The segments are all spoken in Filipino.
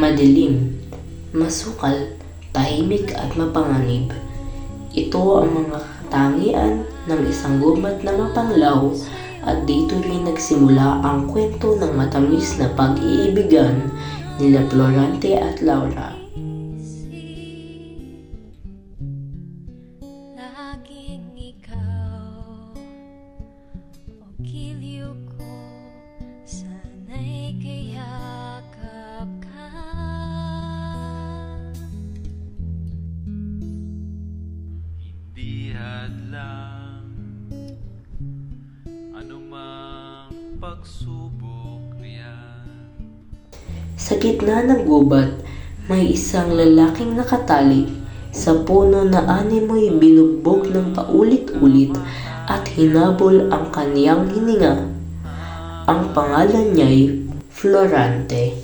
madilim, masukal, tahimik at mapanganib. Ito ang mga katangian ng isang gubat na mapanglaw at dito rin nagsimula ang kwento ng matamis na pag-iibigan nila Florante at Laura. Laging ikaw o giliw ko, sana'y kayakap ka. Hindi hadlang anumang pagsubok riyan. Sa gitna ng gubat, may isang lalaking nakatali sa puno na animoy binugbog ng paulit-ulit at hinabol ang kaniyang hininga. Ang pangalan niya'y Florante.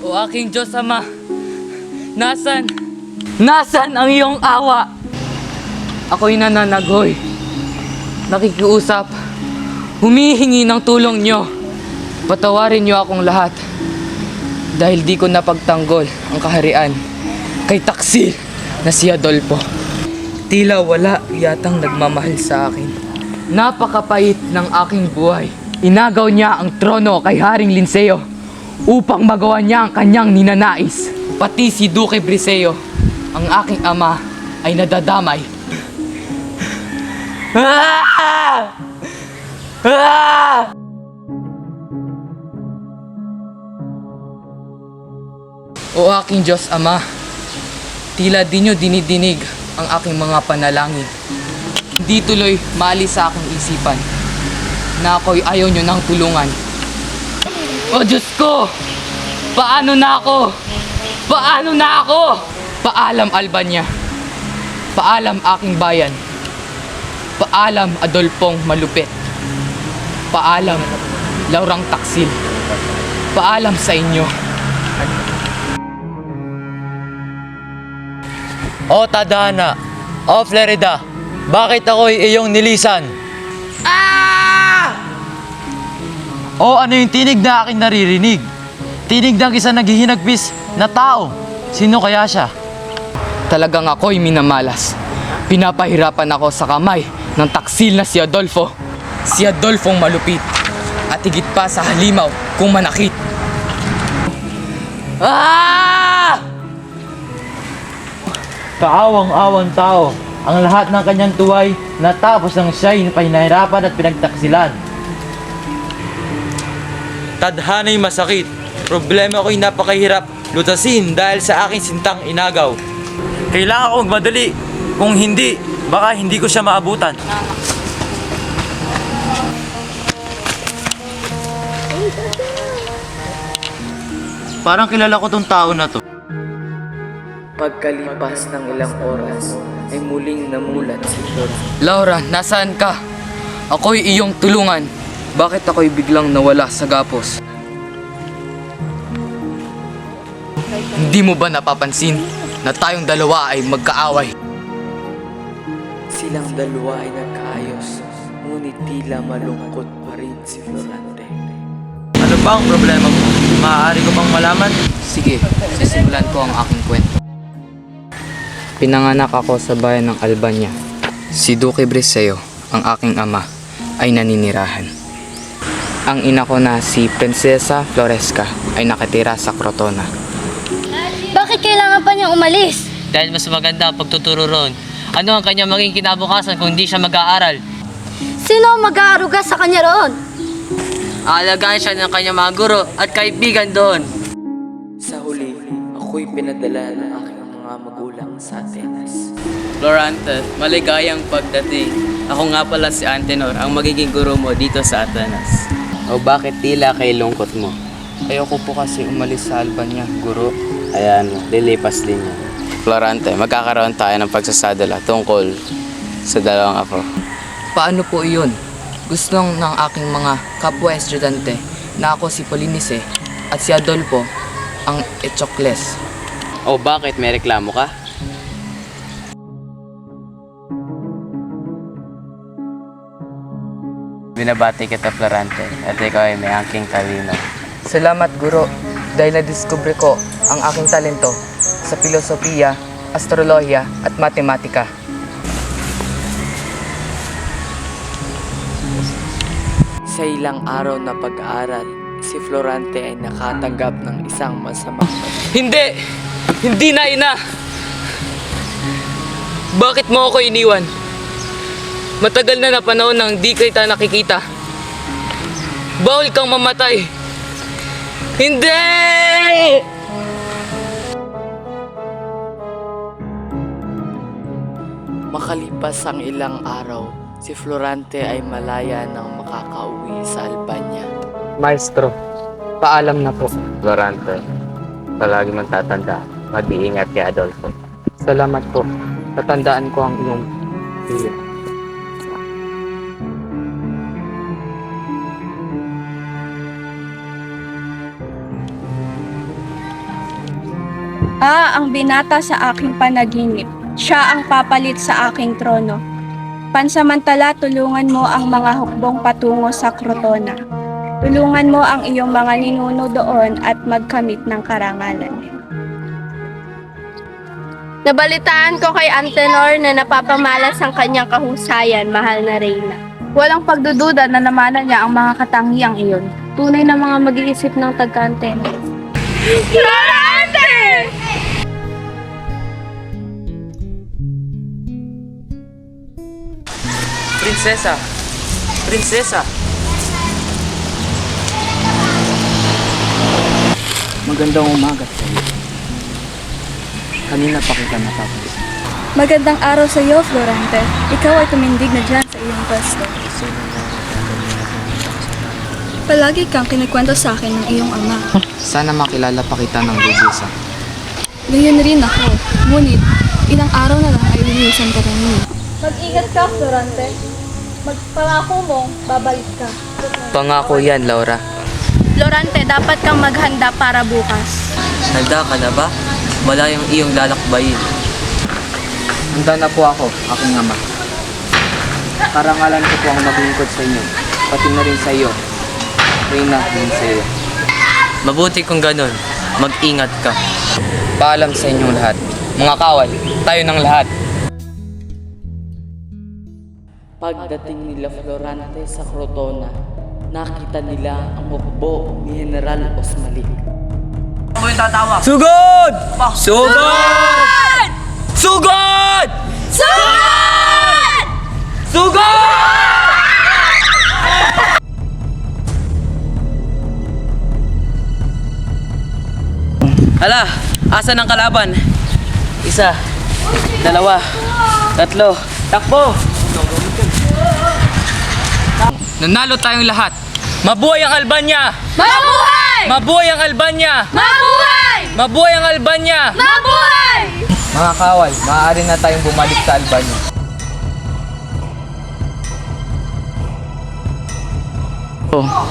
O aking Diyos Ama, nasan ang iyong awa? Ako'y nananagoy, nakikiusap, humihingi ng tulong niyo. Patawarin niyo akong lahat dahil di ko napagtanggol ang kaharian kay taksil na si Adolfo. Tila wala yatang nagmamahal sa akin. Napakapait ng aking buhay. Inagaw niya ang trono kay Haring Linceo upang magawa niya ang kanyang ninanais. Pati si Duque Briseo, ang aking ama, ay nadadamay. Ah! Ah! O aking Diyos Ama, tila di nyo dinidinig ang aking mga panalangin. Hindi tuloy maalis sa aking isipan na ako'y ayaw nyo ng tulungan. O Diyos ko! Paano na ako? Paano na ako? Paalam Albania. Paalam aking bayan. Paalam Adolfong malupit. Paalam Laurang taksil. Paalam sa inyo. O Tadhana, o Florida, bakit ako'y iyong nilisan? O ano yung tinig na aking naririnig? Tinig ng isang naghihinagpis na tao. Sino kaya siya? Talagang ako'y minamalas. Pinapahirapan ako sa kamay ng taksil na si Adolfo. Si Adolfong malupit. At higit pa sa halimaw kung manakit. Kaawang-awang tao. Ang lahat ng kanyang tuway natapos ng siya'y pahinahirapan at pinagtaksilan. Tadhana'y masakit. Problema ko'y napakahirap lutasin dahil sa aking sintang inagaw. Kailangan ko magmadali. Kung hindi, baka hindi ko siya maabutan. Parang kilala ko tong tao na to. Pagkalipas ng ilang oras, ay muling namulat si Florante. Laura, nasaan ka? Ako'y iyong tulungan. Bakit ako'y biglang nawala sa gapos? Hindi mo ba napapansin na tayong dalawa ay magkaaway? Silang dalawa ay nagkaayos, ngunit tila malungkot pa rin si Florante. Ano ba ang problema mo? Maaari ko bang malaman? Sige, sisimulan ko ang aking kwento. Pinanganak ako sa bayan ng Albania. Si Duque Briseo, ang aking ama, ay naninirahan. Ang ina ko na si Prinsesa Floresca ay nakatira sa Crotona. Bakit kailangan pa niyang umalis? Dahil mas maganda ang pagtuturo roon. Ano ang kanyang maging kinabukasan kung hindi siya mag-aaral? Sino ang mag-aaruga sa kanya roon? Aalagaan siya ng kanyang mga guro at kaibigan doon. Sa huli, ako'y pinadala ng aking mga magulang sa Atenas. Florante, maligayang pagdating. Ako nga pala si Antenor, ang magiging guro mo dito sa Atenas. O bakit tila kay lungkot mo? Ayoko po kasi umalis sa Albania, guro. Ayan mo, lilipas din yan. Florante, magkakaroon tayo ng pagsasadala tungkol sa dalawang apo. Paano po iyon? Gusto ng aking mga kapwa-estudyante na ako si Polinice at si Adolfo ang Echocles. O bakit may reklamo ka? Binabati kita Florante at ikaw ay may angking talino. Salamat, guro. dahil nadiskubre ko ang aking talento sa filosofiya, astrolohiya at matematika. Sa ilang araw na pag-aaral, si Florante ay nakatanggap ng isang masama. Hindi! Hindi na, ina! Bakit mo ako iniwan? Matagal na panahon nang di kita nakikita. Bawal kang mamatay. Hindi! Makalipas ang ilang araw, si Florante ay malaya nang makakauwi sa Albania. Maestro, paalam na po. Florante, palagi mong tatanda, mag-iingat kay Adolfo. Salamat po. Tatandaan ko ang iyong pilit. Ang binata sa aking panaginip. Siya ang papalit sa aking trono. Pansamantala, tulungan mo ang mga hukbong patungo sa Crotona. Tulungan mo ang iyong mga ninuno doon at magkamit ng karangalan. Nabalitaan ko kay Antenor na napapamalas ang kanyang kahusayan, mahal na Reyna. Walang pagdududa na namanan niya ang mga katangiang iyon. Tunay na mga mag-iisip ng taga-Antenor. Prinsesa! Prinsesa! Magandang umaga sa iyo. Kanina pa kita natapos. Magandang araw sa iyo, Florante. Ikaw ay tumindig na dyan sa iyong pwesto. Palagi kang kinikwento sa akin ng iyong ama. Sana makilala pa kita ng lubisa. Gayon rin ako. Ngunit, ilang araw na lang ay linisan ka na niya. Mag-ingat ka, Florante. Magpangako mo, babalik ka. Pangako yan, Laura. Florante, dapat kang maghanda para bukas. Handa ka na ba? Malayang iyong lalakbayin. Handa na po ako, aking ama. Karangalan ko po ang maglingkod sa inyo. Pati na rin sa iyo. Reyna, din sa iyo. Mabuti kung ganun. Mag-ingat ka. Paalam sa inyong lahat. Mga kawal, tayo ng lahat. Pagdating nila Florante sa Crotona, nakita nila ang hukbo ni General Osmalik. Sugod! Sugod! Sugod! Sugod! Sugod! Hala, asan ang kalaban? Isa, dalawa, tatlo, takbo! Nanalo tayong lahat. Mabuhay ang Albania! Mabuhay! Mabuhay ang Albania! Mabuhay! Mabuhay ang Albania! Mabuhay! Mga kawal, maaari na tayong bumalik sa Albania.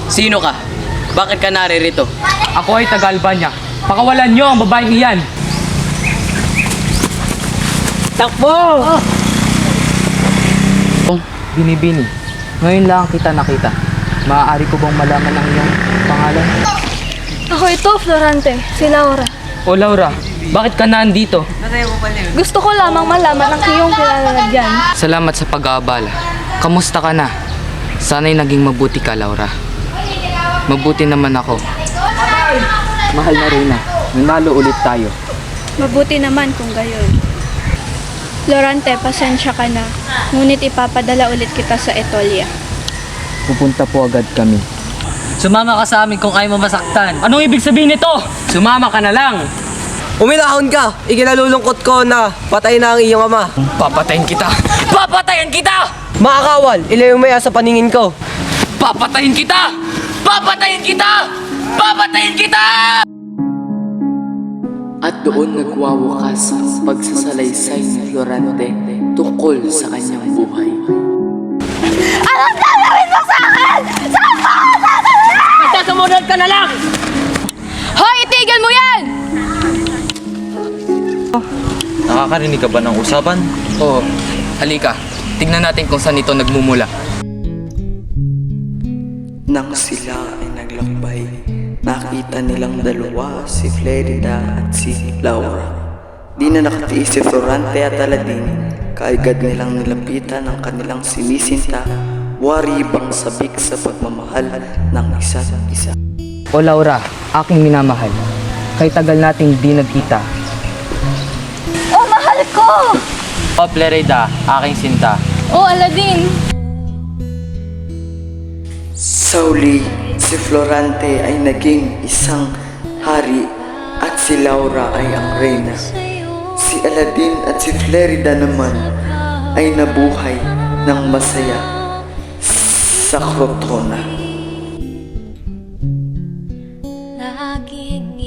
Sino ka? Bakit ka naririto? Ako ay taga-Albania. Pakawalan niyo ang babaeng iyan. Takbo! Bini-bini, ngayon lang kita nakita. Maaari ko bang malaman ang iyong pangalan? Ako ito, Florante. Si Laura. O Laura, bakit ka nandito? Gusto ko lamang malaman ang iyong kilalagyan. Salamat sa pag-aabala. Kamusta ka na? Sana'y naging mabuti ka, Laura. Mabuti naman ako. Mahal na Reyna, nanalo ulit tayo. Mabuti naman kung gayon. Florante, pasensya ka na. Ngunit ipapadala ulit kita sa Etolia. Pupunta po agad kami. Sumama ka sa amin kung ayaw mo masaktan. Anong ibig sabihin nito? Sumama ka na lang. Uminahon ka! Ikinalulungkot ko na patay na ang iyong ama. Papatayin kita! Papatayin kita! Mga kawal, ilayo mo yan sa paningin ko. Papatayin kita! Papatayin kita! Papatayin kita! At doon nagwawakas ang pagsasalaysay ni Florante tungkol sa kanyang buhay. Anong gagawin mo sa akin? Saan mo ako sasabihin? Basta sumunod ka na lang! Hoy, itigil mo yan! Nakakarinig ka ba ng usapan? Oo, halika. Tignan natin kung saan ito nagmumula. Nang sila ay naglakbay, nakita nilang dalawa, si Flerida at si Laura. Di na nakatiis si Florante at Aladin, kaagad nilang nilapitan ang kanilang sinisinta, wari bang sabik sa pagmamahal ng isa't isa. O Laura, aking minamahal, kay tagal nating di nagkita. Oh, mahal ko! O Flerida, aking sinta. Oh, Aladdin! Sa uli, si Florante ay naging isang hari at si Laura ay ang reyna. Si Aladin at si Flerida naman ay nabuhay ng masaya sa Crotona. Laging